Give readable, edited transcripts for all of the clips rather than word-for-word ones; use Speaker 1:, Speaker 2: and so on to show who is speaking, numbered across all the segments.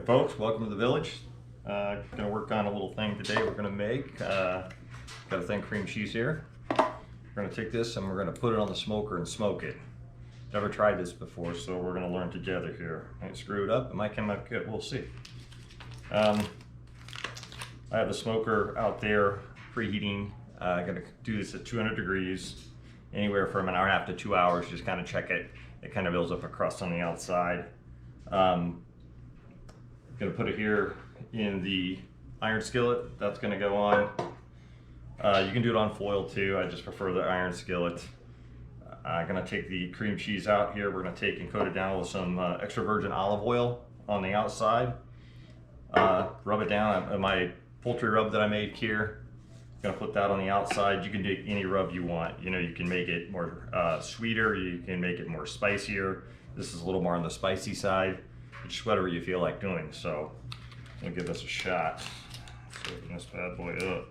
Speaker 1: Hey folks, welcome to the village. Gonna work on a little thing today. We're gonna make, got a thin cream cheese here. We're gonna take this and we're gonna put it on the smoker and smoke it. Never tried this before, so we're gonna learn together here. Might screw it up, it might come out good, we'll see. I have the smoker out there preheating. I'm gonna do this at 200 degrees, anywhere from an hour and a half to 2 hours. Just kind of check it. It kind of builds up a crust on the outside. Gonna put it here in the iron skillet. That's gonna go on. You can do it on foil too. I just prefer the iron skillet. I'm gonna take the cream cheese out here. We're gonna take and coat it down with some extra virgin olive oil on the outside. Rub it down. My poultry rub that I made here, gonna put that on the outside. You can do any rub you want. You know, you can make it more sweeter. You can make it more spicier. This is a little more on the spicy side. Just whatever you feel like doing. So I'm gonna give this a shot. So open this bad boy up.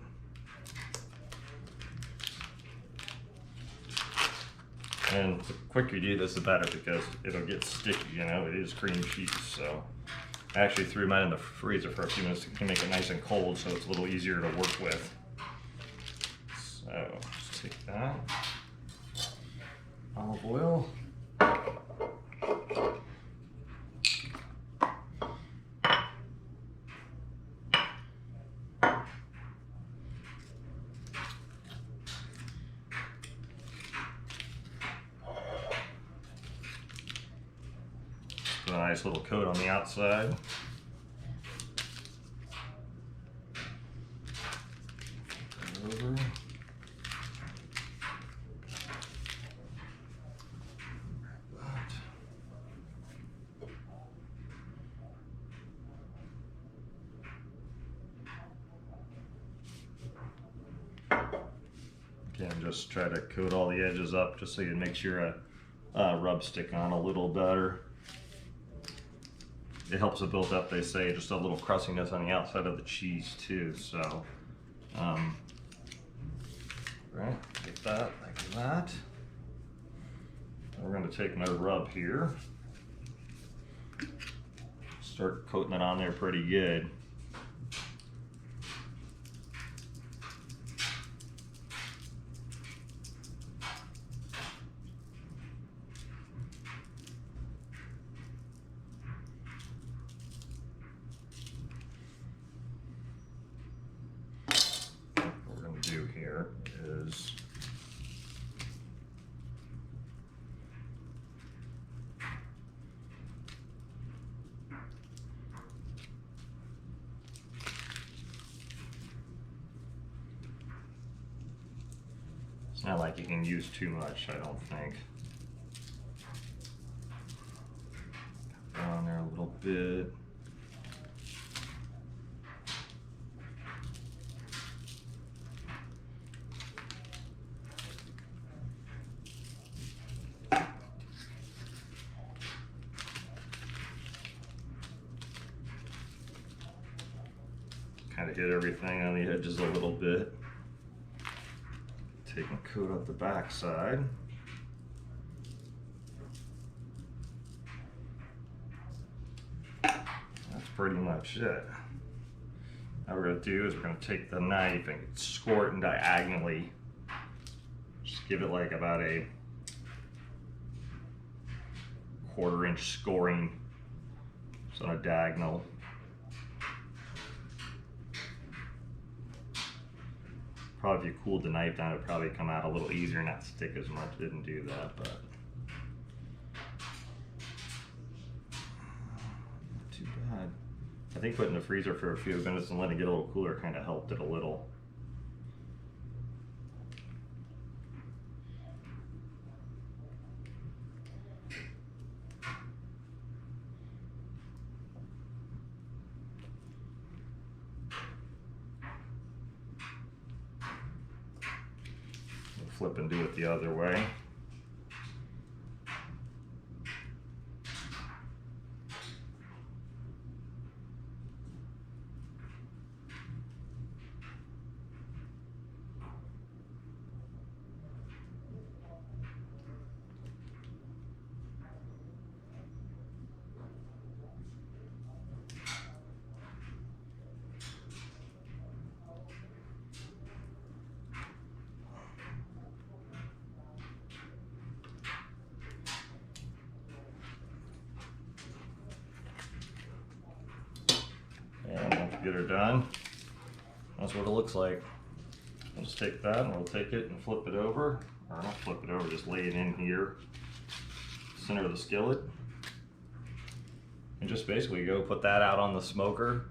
Speaker 1: And the quicker you do this, the better, because it'll get sticky. You know, it is cream cheese. So I actually threw mine in the freezer for a few minutes to make it nice and cold, so it's a little easier to work with. So let's take that olive oil. Put a nice little coat on the outside. Over. Again, just try to coat all the edges up just so it makes your rub stick on a little better. It helps it build up, they say, just a little crustiness on the outside of the cheese too. So, right, get that like that. And we're going to take my rub here, start coating it on there pretty good. Do here is it's not like you can use too much, I don't think. Put on there a little bit. Kind of hit everything on the edges a little bit. Take and coat up the back side. That's pretty much it. Now what we're going to do is we're going to take the knife and score it diagonally. Just give it like about a 1/4 inch scoring. So on a diagonal. Probably if you cooled the knife down, it would probably come out a little easier, not stick as much. Didn't do that, but not too bad. I think putting it in the freezer for a few minutes and letting it get a little cooler kind of helped it a little. Flip and do it the other way. get her done. That's what it looks like. We'll just take that and we'll take it and flip it over, or not flip it over, just lay it in here, center of the skillet. And just basically go put that out on the smoker.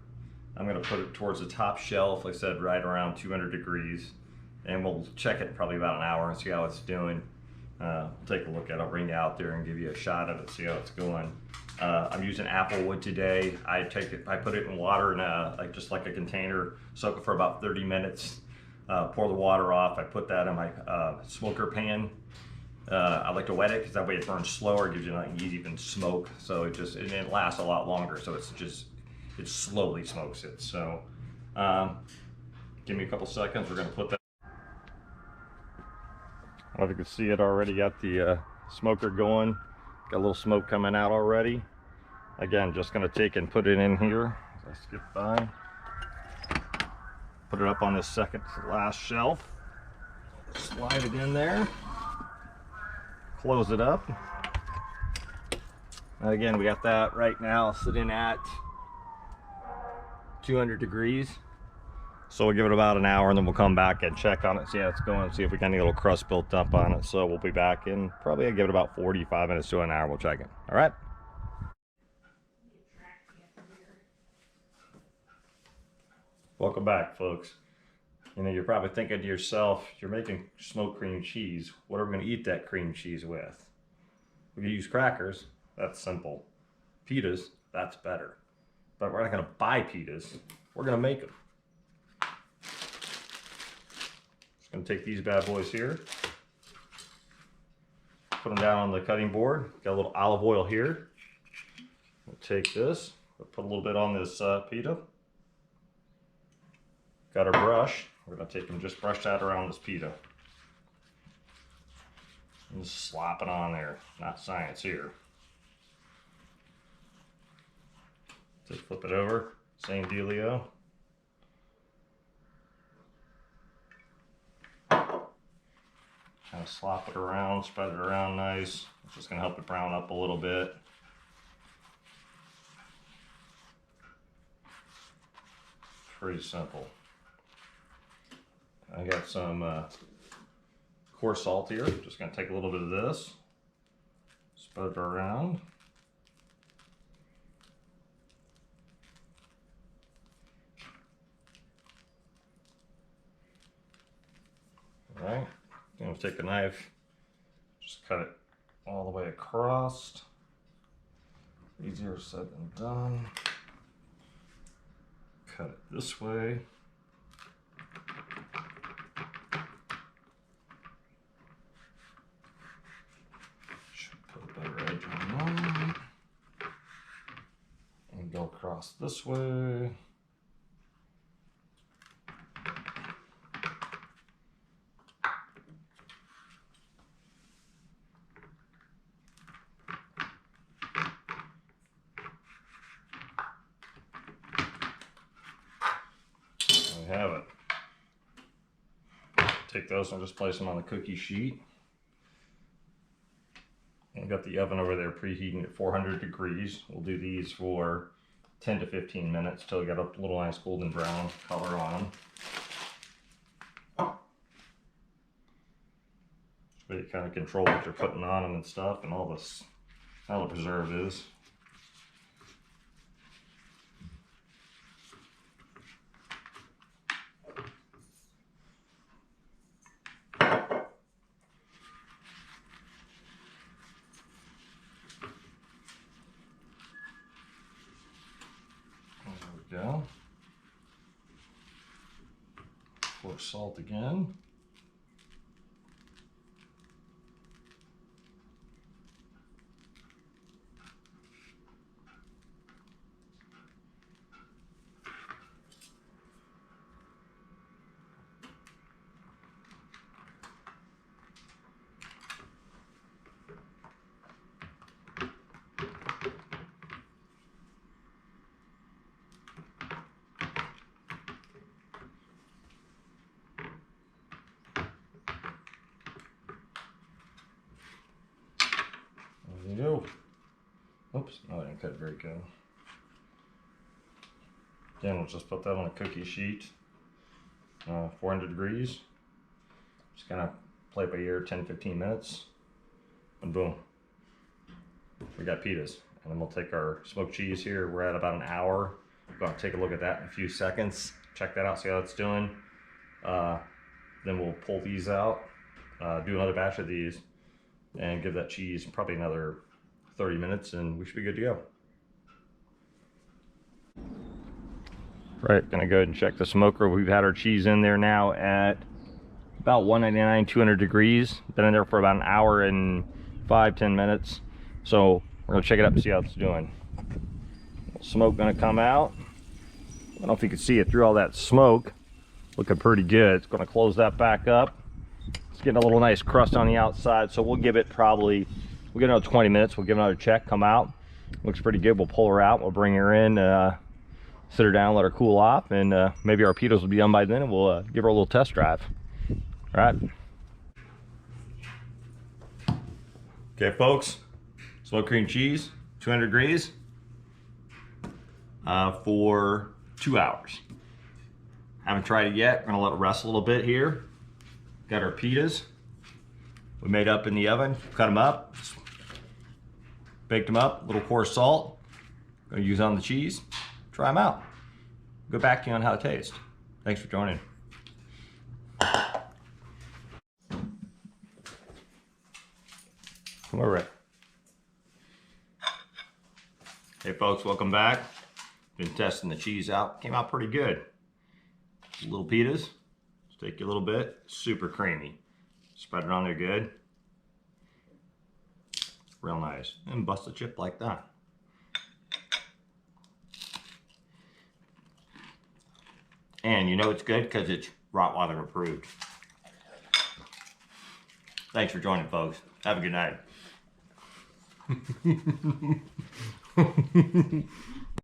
Speaker 1: I'm gonna put it towards the top shelf, like I said, right around 200 degrees. And we'll check it in probably about an hour and see how it's doing. We'll take a look at it. I'll bring you out there and give you a shot of it, see how it's going. I'm using apple wood today. I put it in water in just like a container, soak it for about 30 minutes, pour the water off. I put that in my smoker pan. I like to wet it because that way it burns slower, gives you an even smoke. So it lasts a lot longer. So it slowly smokes it. So give me a couple seconds. We're gonna put that. I don't know if you can see it already. Got the smoker going. Got a little smoke coming out already. Again, just gonna take and put it in here. As I skip by. Put it up on this second to last shelf. Slide it in there. Close it up. And again, we got that right now sitting at 200 degrees. So we'll give it about an hour and then we'll come back and check on it, see how it's going, see if we got any little crust built up on it. So we'll be back in probably, I'll give it about 45 minutes to an hour. We'll check it. All right. Welcome back, folks. You know, you're probably thinking to yourself, you're making smoked cream cheese. What are we going to eat that cream cheese with? We can use crackers. That's simple. Pitas, that's better. But we're not going to buy pitas. We're going to make them. Just going to take these bad boys here. Put them down on the cutting board. Got a little olive oil here. We'll take this. We'll put a little bit on this pita. Got our brush. We're going to take and just brush that around this pita. And just slop it on there. Not science here. Just flip it over. Same dealio. Kind of slop it around, spread it around nice. It's just going to help it brown up a little bit. Pretty simple. I got some coarse salt here. Just going to take a little bit of this, spread it around. All right. I'm going to take a knife, just cut it all the way across. Easier said than done. Cut it this way. And go across this way. There we have it. Take those and just place them on the cookie sheet. I've got the oven over there preheating at 400 degrees. We'll do these for 10 to 15 minutes till we get a little nice golden brown color on them. So you kind of control what you're putting on them and stuff, and all this, how the preserve is. Go. Pour salt again. There you go. Oops, no, I didn't cut very good. Again, we'll just put that on a cookie sheet, 400 degrees. Just kind of play it by ear, 10-15 minutes, and boom, we got pitas. And then we'll take our smoked cheese here. We're at about an hour. Go and take a look at that in a few seconds. Check that out, see how it's doing. Then we'll pull these out, do another batch of these, and give that cheese probably another 30 minutes, and we should be good to go. Right, gonna go ahead and check the smoker. We've had our cheese in there now at about 199, 200 degrees. Been in there for about an hour and 5-10 minutes. So we're gonna check it up and see how it's doing. Smoke gonna come out. I don't know if you can see it through all that smoke. Looking pretty good. It's gonna close that back up. It's getting a little nice crust on the outside, so we'll give it probably, we'll give it another 20 minutes. We'll give it another check, come out. Looks pretty good. We'll pull her out. We'll bring her in, sit her down, let her cool off, and maybe our pitas will be done by then, and we'll give her a little test drive. All right. Okay, folks. Smoked cream cheese, 200 degrees for 2 hours. Haven't tried it yet. We're gonna let it rest a little bit here. Got our pitas. We made up in the oven, cut them up, baked them up, a little coarse salt. Gonna use on the cheese. Try them out. Go back to you on how it tastes. Thanks for joining. Come over, Rick. Hey folks, welcome back. Been testing the cheese out. Came out pretty good. Little pitas. Just take you a little bit. Super creamy. Spread it on there good. Real nice. And bust a chip like that. And you know it's good because it's Rottweiler approved. Thanks for joining, folks. Have a good night.